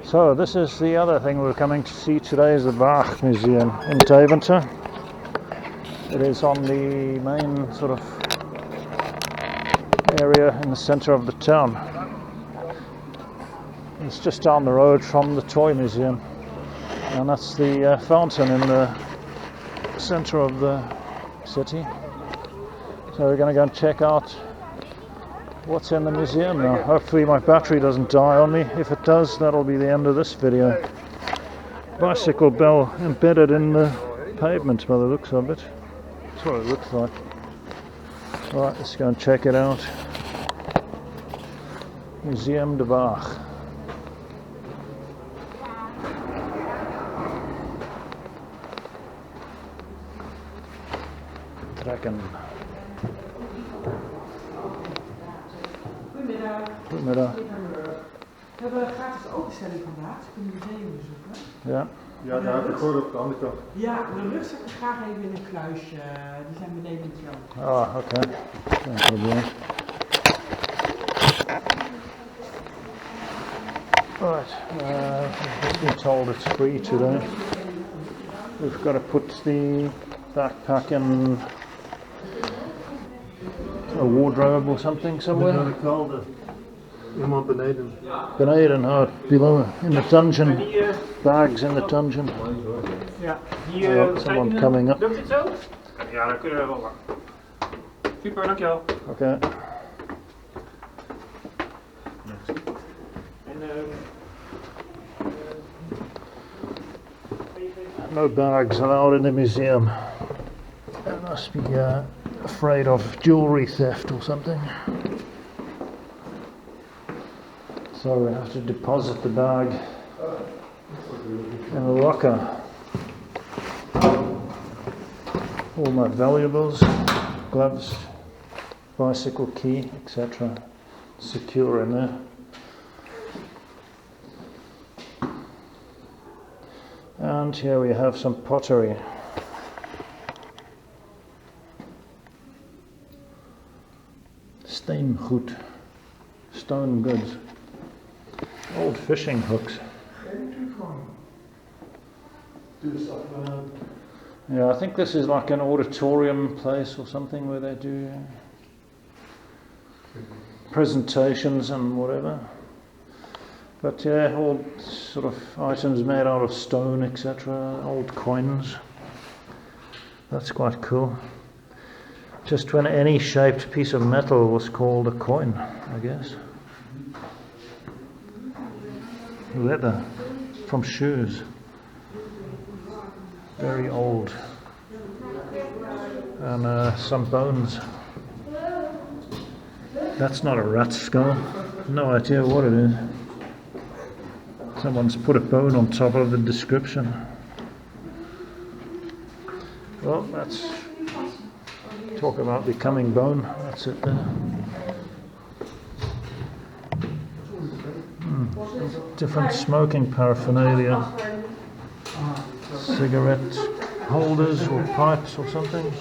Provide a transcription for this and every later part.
So this is the other thing we're coming to see today, is the Waag Museum in Deventer. It is on the main sort of area in the centre of the town. It's just down the road from the toy museum, and that's the fountain in the centre of the city. So we're going to go and check out what's in the museum now. Hopefully my battery doesn't die on me. If it does, that'll be the end of this video. Bicycle bell embedded in the pavement by the looks of it. That's what it looks like. Right, let's go and check it out. Museum de Waag. Trekken. Goedemiddag. We hebben een gratis openstelling vandaag. Ze kunnen het museum bezoeken. Ja. Ja, daar heb ik gehoord op de andere kant. Ja, de rugzakken graag even in een kluisje. Die zijn beneden in het veld. Ah, oké. Geen probleem. Right, we've been told it's free today. We've got to put the backpack in a wardrobe or something somewhere. Ik kalde. Iemand beneden. Beneden, oh, below, in the dungeon. Bags in the dungeon. Ja, hier Someone coming up. lukt het zo? Ja, dan kunnen we wel. Super, dankjewel. Okay. En No bags allowed in the museum. They must be afraid of jewelry theft or something. So we have to deposit the bag in a locker. All my valuables, gloves, bicycle key, etc. secure in there. And here we have some pottery. Steengoed, stone goods. Old fishing hooks. Yeah, I think this is like an auditorium place or something where they do presentations and whatever. But yeah, all sort of items made out of stone, etc. Old coins. That's quite cool. Just when any shaped piece of metal was called a coin, I guess. Leather from shoes. Very old. And some bones. That's not a rat skull. No idea what it is. Someone's put a bone on top of the description. Well, that's talk about becoming bone. That's it there. Different smoking paraphernalia. Cigarette holders or pipes or something.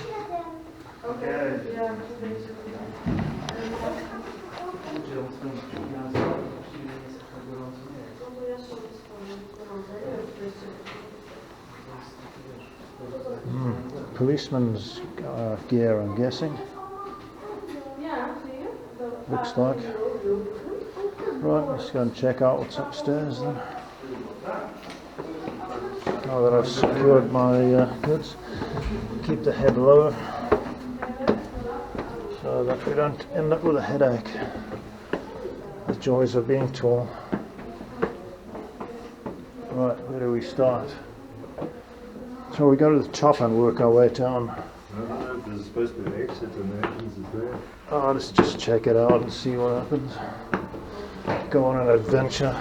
Policeman's gear, I'm guessing. Looks like. Right, let's go and check out what's upstairs then. Now that I've secured my goods, keep the head low so that we don't end up with a headache. The joys of being tall. Right, where do we start? So we go to the top and work our way down. There's supposed to be an exit and the entrance is there. Oh, let's just check it out and see what happens. Go on an adventure.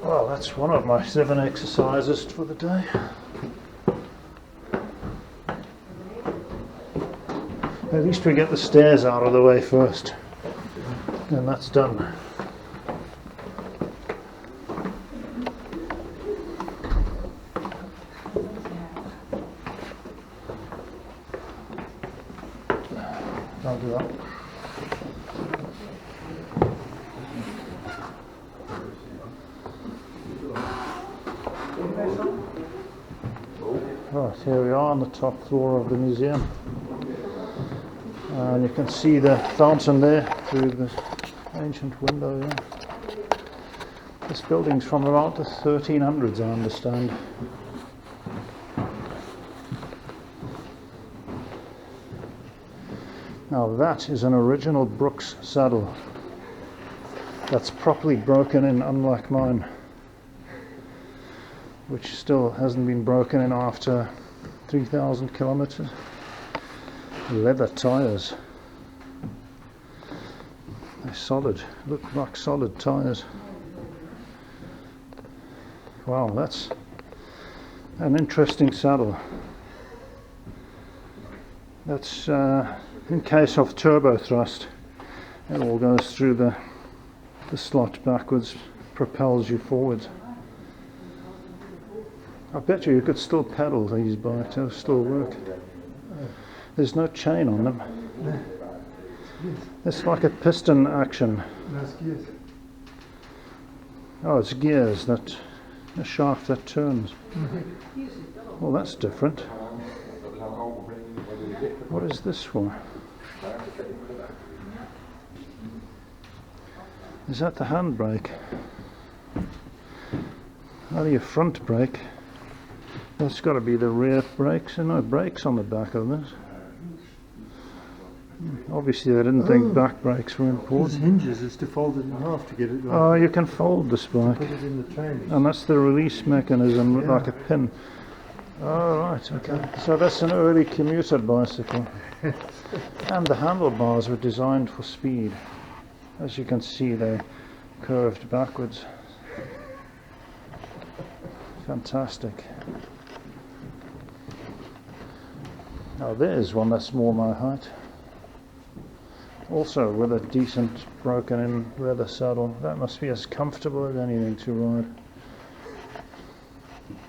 Well, that's one of my 7 exercises for the day. At least we get the stairs out of the way first. And that's done. I'll do that. Right, here we are on the top floor of the museum. And you can see the fountain there through the ancient window there. This building's from around the 1300s, I understand. Now that is an original Brooks saddle. That's properly broken in, unlike mine, which still hasn't been broken in after 3,000 kilometers. Leather tires. They're solid, look like solid tires. Wow, that's an interesting saddle. That's in case of turbo thrust, it all goes through the slot backwards, propels you forwards. I bet you could still pedal these bikes, they'll still work. There's no chain on them. It's like a piston action. Oh, it's gears, that a shaft that turns. Well, that's different. What is this for? Is that the handbrake? Only a front brake. That's got to be the rear brakes. There are no brakes on the back of this. Obviously they didn't think back brakes were important. These hinges is to fold it in half to get it like. Oh, you can fold this bike. Put it in the train. And that's the release mechanism, Yeah. like a pin. Oh, right, okay. So that's an early commuter bicycle. And the handlebars were designed for speed. As you can see, they're curved backwards. Fantastic. Now there's one that's more my height. Also with a decent broken in leather saddle. That must be as comfortable as anything to ride.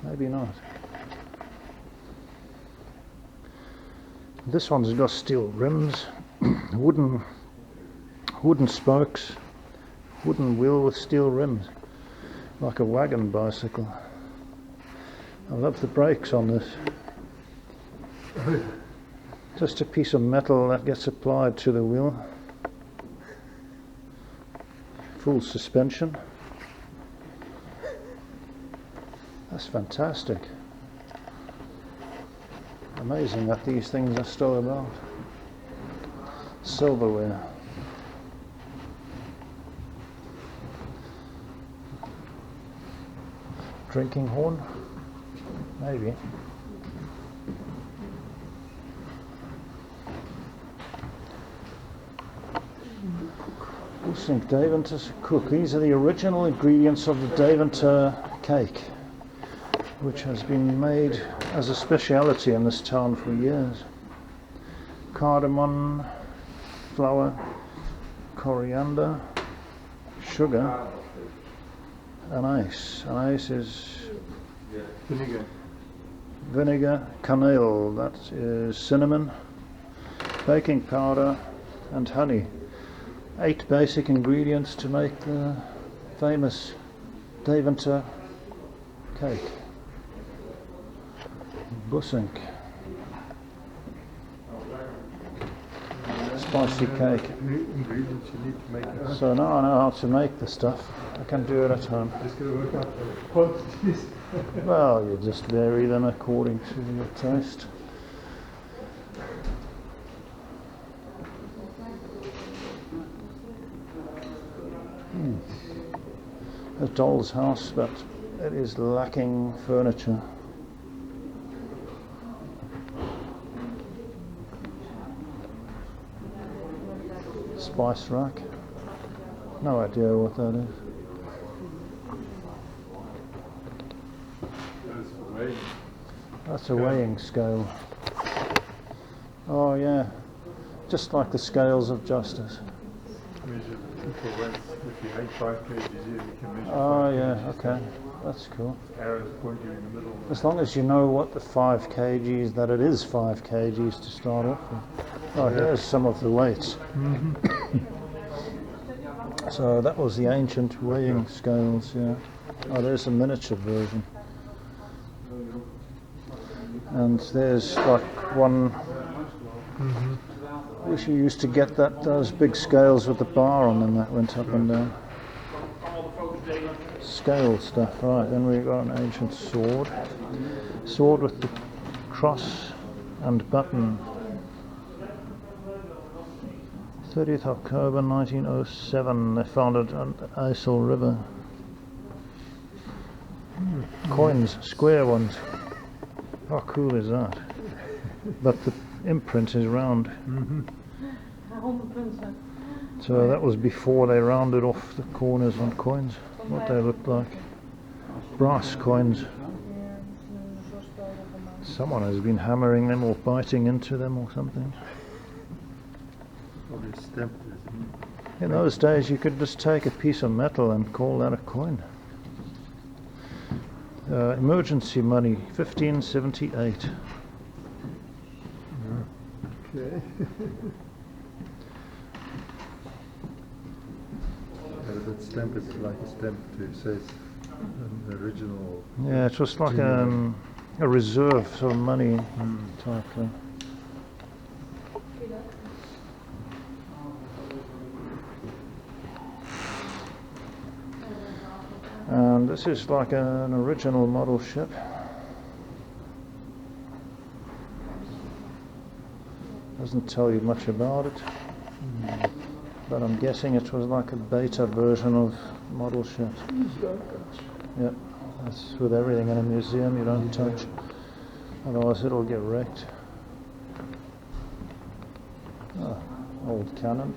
Maybe not. This one's got steel rims, wooden spokes, wooden wheel with steel rims, like a wagon bicycle. I love the brakes on this. Just a piece of metal that gets applied to the wheel. Full suspension. That's fantastic. Amazing that these things are still about. Silverware. Drinking horn? Maybe. Think Deventer's cook. These are the original ingredients of the Deventer cake, which has been made as a speciality in this town for years. Cardamom, flour, coriander, sugar, and ice. And ice is vinegar, cannelle, that is cinnamon, baking powder, and honey. 8 basic ingredients to make the famous Deventer cake. Bussink. Spicy cake. Ingredients you need to make it. So now I know how to make the stuff. I can do it at home. Just gotta work out the quantities. Well, you just vary them according to your taste. A doll's house, but it is lacking furniture. Spice rack. No idea what that is. That's for weighing. That's a weighing scale. Oh yeah, just like the scales of justice. Measure for weight. If you weigh 5 kgs here, you can measure. Oh 5 yeah, kgs. okay, that's cool. Arrows pointing in the middle. As long as you know what the 5 kgs, that it is 5 kgs to start off with. Oh, here's some of the weights. So that was the ancient weighing scales, yeah. Oh, there's a miniature version. And there's like one. Wish you used to get those big scales with the bar on them that went up and down. Scale stuff, right? Then we've got an ancient sword. Sword with the cross and button. 30th October 1907. They found it on the Isle River. Coins, square ones. How cool is that? But the imprint is round. So that was before they rounded off the corners on coins. What they looked like. Brass coins. Someone has been hammering them or biting into them or something. Probably stamped it. In those days you could just take a piece of metal and call that a coin. Emergency money, 1578. Okay. That stamp is like a stamp that says an original. Yeah, it was like a reserve sort of money type thing. And this is like an original model ship. Doesn't tell you much about it, but I'm guessing it was like a beta version of model ships. Yeah, that's with everything in a museum you don't touch, otherwise it'll get wrecked. Oh, old cannon.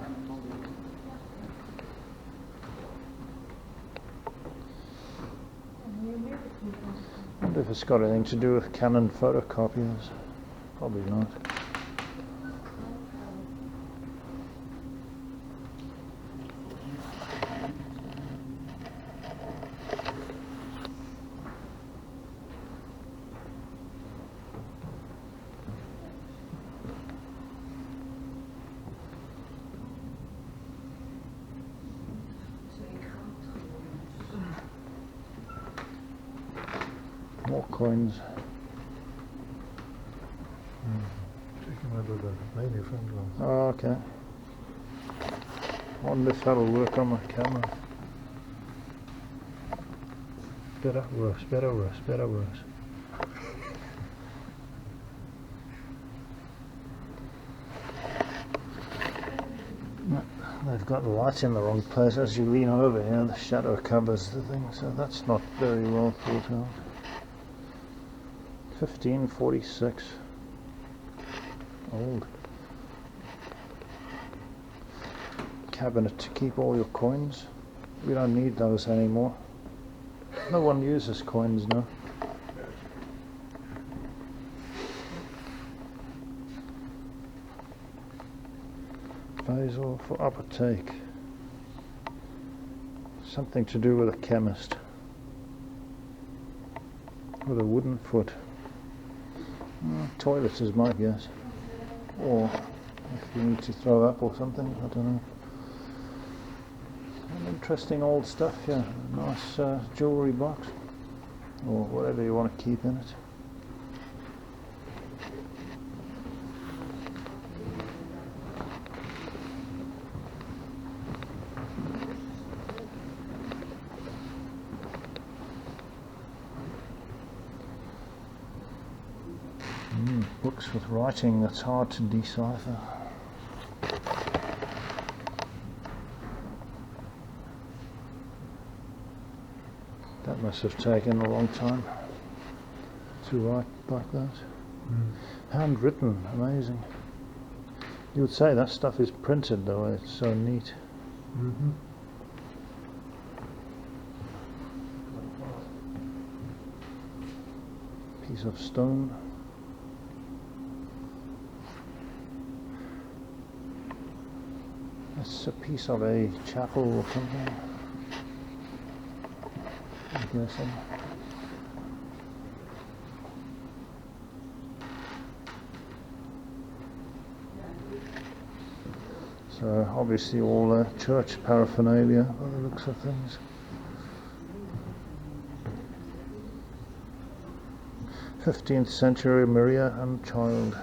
I wonder if it's got anything to do with Canon photocopiers. Probably not. More coins. Checking whether the mainly front ones. Oh, okay. I wonder if that'll work on my camera. Better, worse, better, worse, better, worse. They've got the light in the wrong place. As you lean over here, the shadow covers the thing, so that's not very well thought out. 1546. Old. Cabinet to keep all your coins. We don't need those anymore. No one uses coins now. Basil for uptake. Something to do with a chemist. With a wooden foot. Toilet is my guess. Or if you need to throw up or something, I don't know. Some interesting old stuff here. Nice jewellery box. Or whatever you want to keep in it. Books with writing that's hard to decipher. That must have taken a long time to write like that. Handwritten, amazing. You would say that stuff is printed though, it's so neat. Piece of stone. It's a piece of a chapel or something, I'm guessing. So obviously all church paraphernalia by the looks of things. 15th century Maria and Child.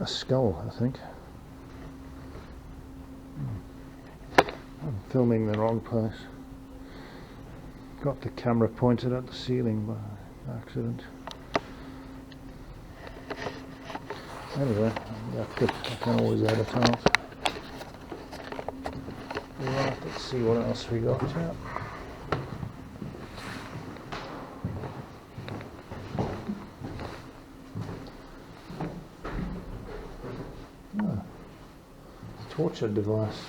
A skull, I think. I'm filming the wrong place. Got the camera pointed at the ceiling by accident. Anyway, I can always edit out. Right, let's see what else we got here. Torture device,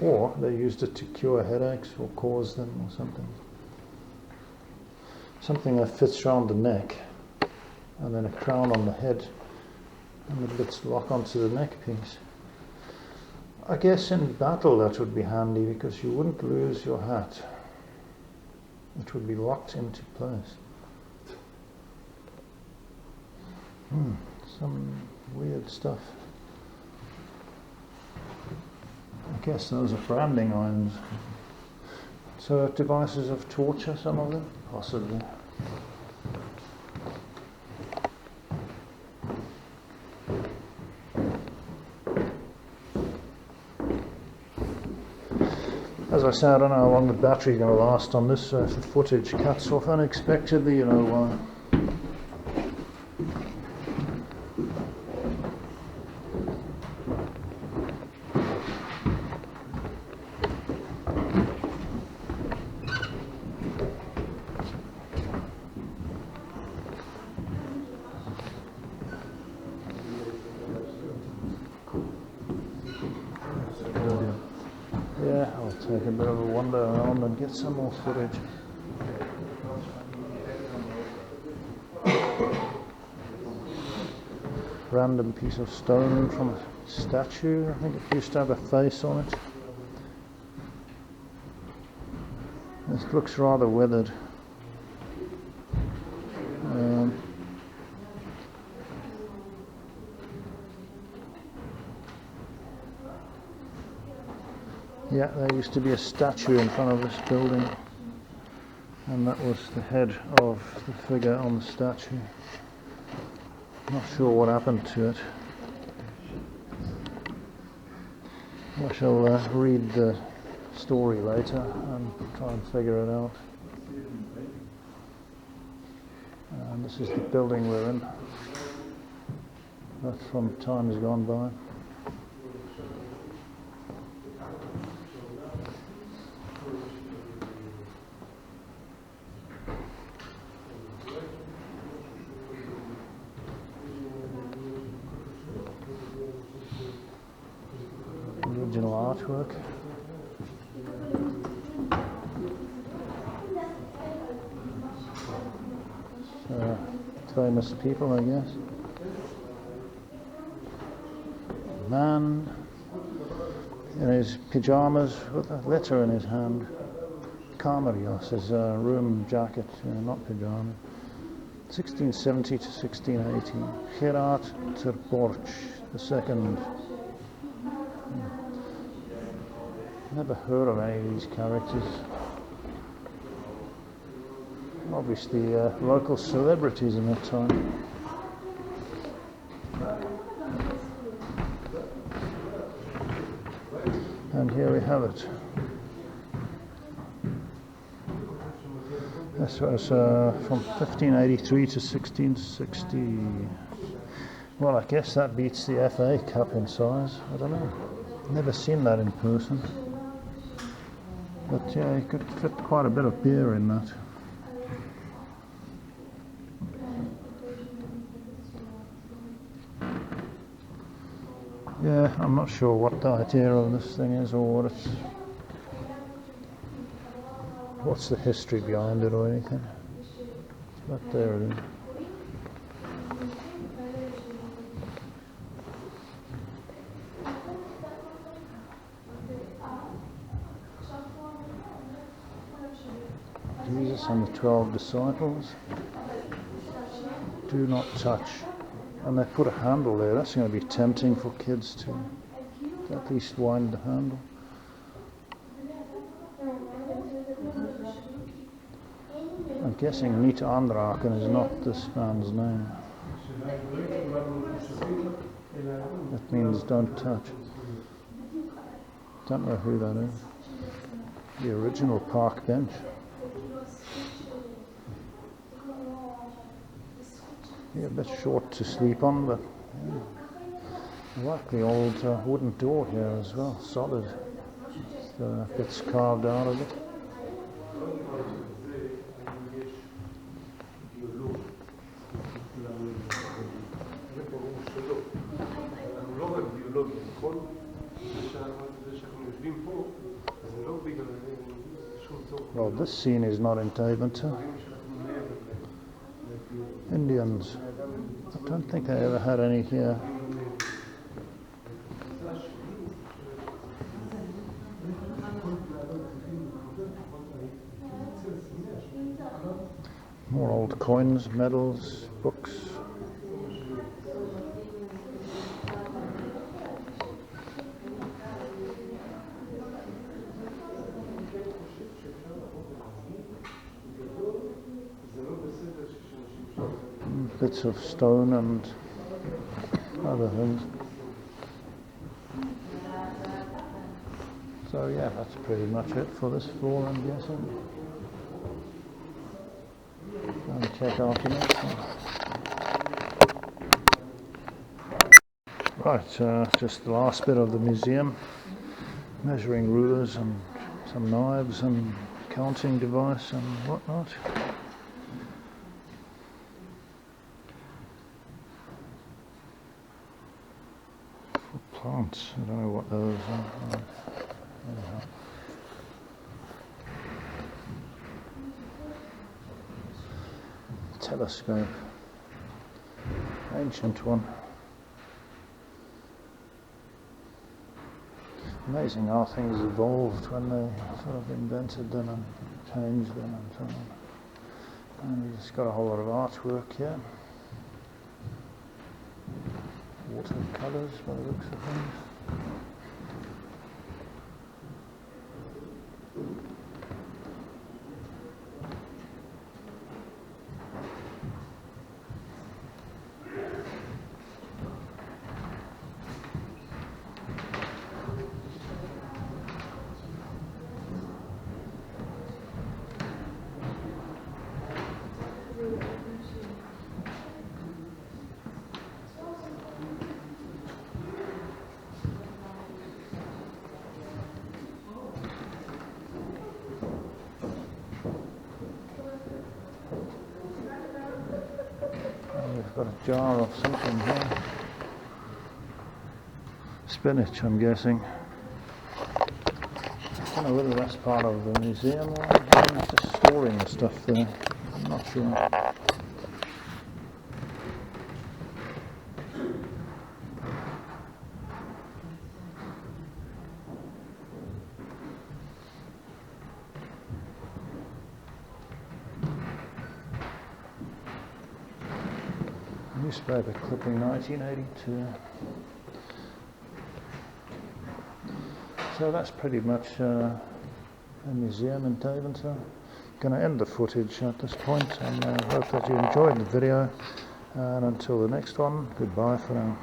or they used it to cure headaches or cause them or something. Something that fits around the neck, and then a crown on the head, and the bits lock onto the neck piece. I guess in battle that would be handy because you wouldn't lose your hat. It would be locked into place. Some weird stuff. I guess those are branding irons. So devices of torture, some of them? Possibly. As I say, I don't know how long the battery's going to last on this, so if the footage cuts off unexpectedly, you know why. Yeah, I'll take a bit of a wander around and get some more footage. Random piece of stone from a statue. I think it used to have a face on it. This looks rather weathered. Yeah, there used to be a statue in front of this building, and that was the head of the figure on the statue. Not sure what happened to it. I shall read the story later and try and figure it out. And this is the building we're in. That's from times gone by. Original artwork. Famous people, I guess. Man in his pyjamas with a letter in his hand. Kamarios, his room jacket, not pyjamas. 1670 to 1680. Gerard ter Borch II. Never heard of any of these characters. Obviously local celebrities in that time. And here we have it. This was from 1583 to 1660. Well, I guess that beats the FA Cup in size. I don't know. Never seen that in person. But yeah, you could fit quite a bit of beer in that. Yeah, I'm not sure what the idea of this thing is or what's the history behind it or anything. But there it is. Jesus and the 12 disciples. Do not touch. And they put a handle there. That's going to be tempting for kids to At least wind the handle. I'm guessing Niet aanraken is not this man's name. That means don't touch. Don't know who that is. The original park bench. Yeah, a bit short to sleep on, but yeah. I like the old wooden door here as well, solid. The bits carved out of it. Well, this scene is not in Deventer. Indians. I don't think they ever had any here. More old coins, medals, books. Bits of stone and other things. So yeah, that's pretty much it for this floor, I'm guessing. And check out the next one. Right, just the last bit of the museum. Measuring rulers and some knives and counting device and whatnot. Plants, I don't know what those are. Anyhow. Telescope, ancient one. Amazing how things evolved when they sort of invented them and changed them and so on. And it's got a whole lot of artwork here. Watercolours by the looks of things. We've got a jar of something here. Spinach, I'm guessing. I don't know whether that's part of the museum or just storing the stuff there. I'm not sure. Newspaper clipping 1982. So that's pretty much a museum in Deventer. Going to end the footage at this point, and hope that you enjoyed the video. And until the next one, goodbye for now.